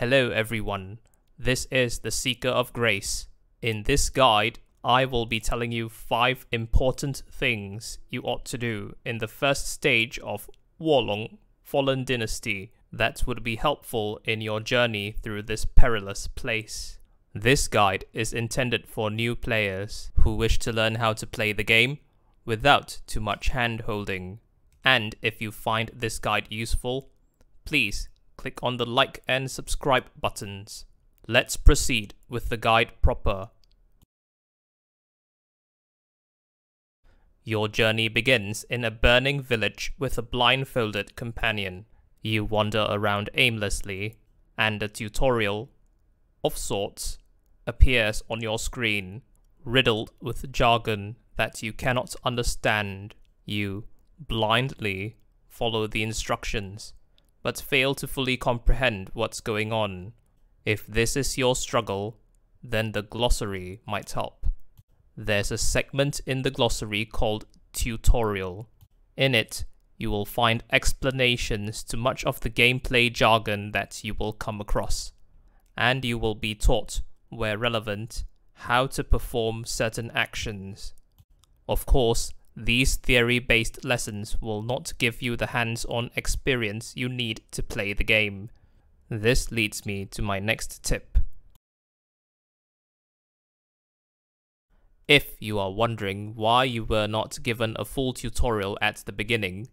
Hello everyone, this is the Seeker of Grace. In this guide, I will be telling you 5 important things you ought to do in the first stage of Wolong, Fallen Dynasty, that would be helpful in your journey through this perilous place. This guide is intended for new players who wish to learn how to play the game without too much hand-holding. And if you find this guide useful, please click on the like and subscribe buttons. Let's proceed with the guide proper. Your journey begins in a burning village with a blindfolded companion. You wander around aimlessly, and a tutorial, of sorts, appears on your screen, riddled with jargon that you cannot understand. You blindly follow the instructions, but fail to fully comprehend what's going on. If this is your struggle, then the glossary might help. There's a segment in the glossary called Tutorial. In it, you will find explanations to much of the gameplay jargon that you will come across, and you will be taught, where relevant, how to perform certain actions. Of course, these theory-based lessons will not give you the hands-on experience you need to play the game. This leads me to my next tip. If you are wondering why you were not given a full tutorial at the beginning,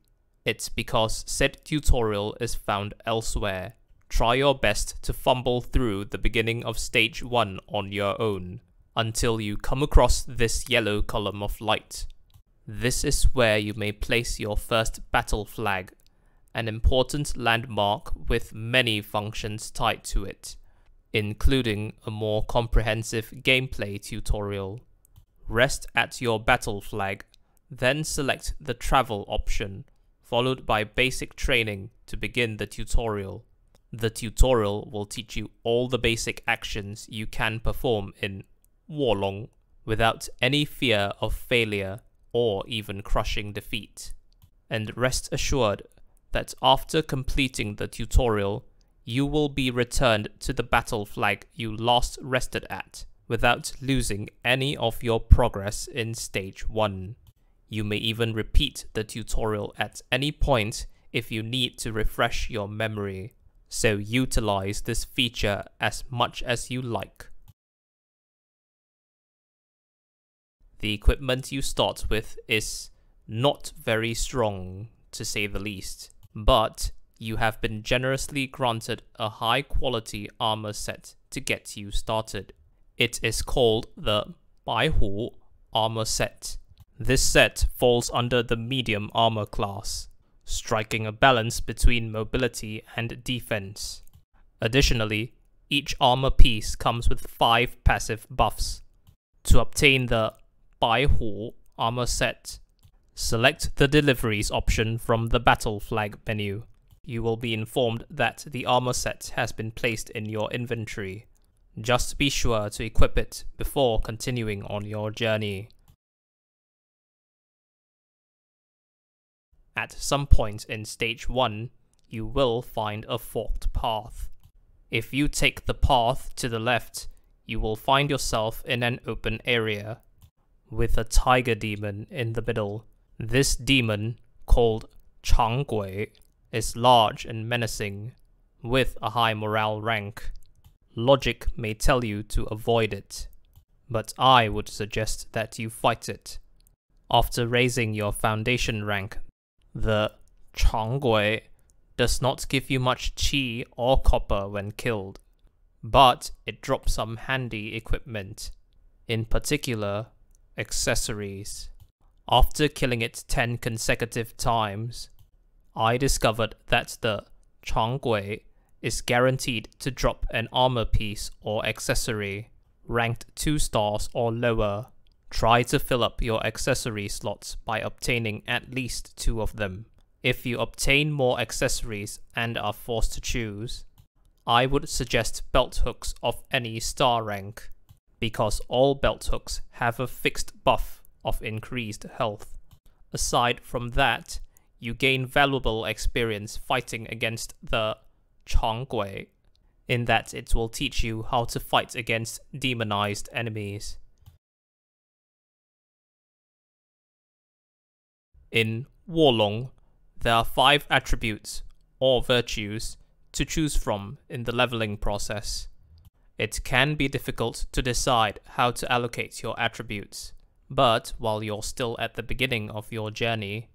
it's because said tutorial is found elsewhere. Try your best to fumble through the beginning of stage 1 on your own, until you come across this yellow column of light. This is where you may place your first battle flag, an important landmark with many functions tied to it, including a more comprehensive gameplay tutorial. Rest at your battle flag, then select the travel option, followed by basic training to begin the tutorial. The tutorial will teach you all the basic actions you can perform in Wolong without any fear of failure or even crushing defeat. And rest assured that after completing the tutorial, you will be returned to the battle flag you last rested at without losing any of your progress in stage 1. You may even repeat the tutorial at any point if you need to refresh your memory, so utilize this feature as much as you like. The equipment you start with is not very strong, to say the least, but you have been generously granted a high-quality armor set to get you started. It is called the Baihu armor set. This set falls under the medium armor class, striking a balance between mobility and defense. Additionally, each armor piece comes with 5 passive buffs. To obtain the Baihu armor set, select the deliveries option from the battle flag menu. You will be informed that the armor set has been placed in your inventory. Just be sure to equip it before continuing on your journey. At some point in stage 1, you will find a forked path. If you take the path to the left, you will find yourself in an open area, with a tiger demon in the middle. This demon, called Changgui, is large and menacing, with a high morale rank. Logic may tell you to avoid it, but I would suggest that you fight it. After raising your foundation rank, the Changgui does not give you much chi or copper when killed, but it drops some handy equipment, in particular, accessories. After killing it 10 consecutive times, I discovered that the Changgui is guaranteed to drop an armor piece or accessory, ranked 2 stars or lower. Try to fill up your accessory slots by obtaining at least 2 of them. If you obtain more accessories and are forced to choose, I would suggest belt hooks of any star rank, because all belt hooks have a fixed buff of increased health. Aside from that, you gain valuable experience fighting against the Changgui. in that it will teach you how to fight against demonized enemies. In Wolong, there are 5 attributes, or virtues, to choose from in the leveling process. It can be difficult to decide how to allocate your attributes, but while you're still at the beginning of your journey,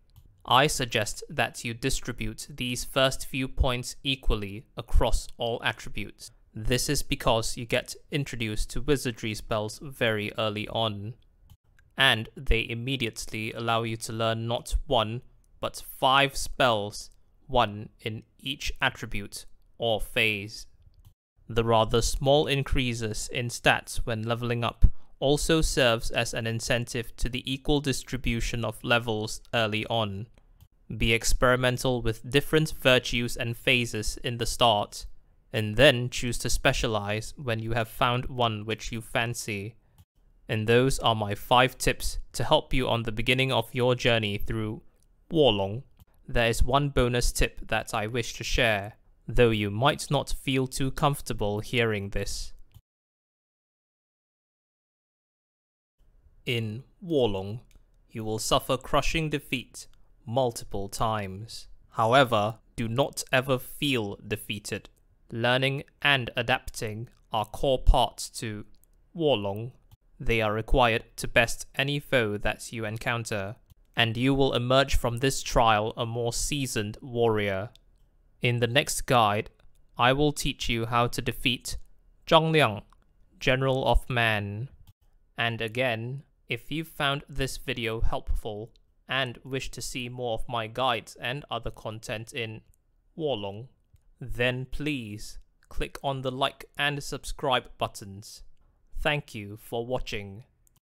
I suggest that you distribute these first few points equally across all attributes. This is because you get introduced to wizardry spells very early on, and they immediately allow you to learn not 1, but 5 spells, 1 in each attribute or phase. The rather small increases in stats when leveling up also serves as an incentive to the equal distribution of levels early on. Be experimental with different virtues and phases in the start, and then choose to specialize when you have found one which you fancy. And those are my 5 tips to help you on the beginning of your journey through Wolong. There is one bonus tip that I wish to share, though you might not feel too comfortable hearing this. In Wolong, you will suffer crushing defeat multiple times. However, do not ever feel defeated. Learning and adapting are core parts to Wolong. They are required to best any foe that you encounter, and you will emerge from this trial a more seasoned warrior. In the next guide, I will teach you how to defeat Zhang Liang, General of Man. And again, if you found this video helpful and wish to see more of my guides and other content in Wolong, then please click on the like and subscribe buttons. Thank you for watching.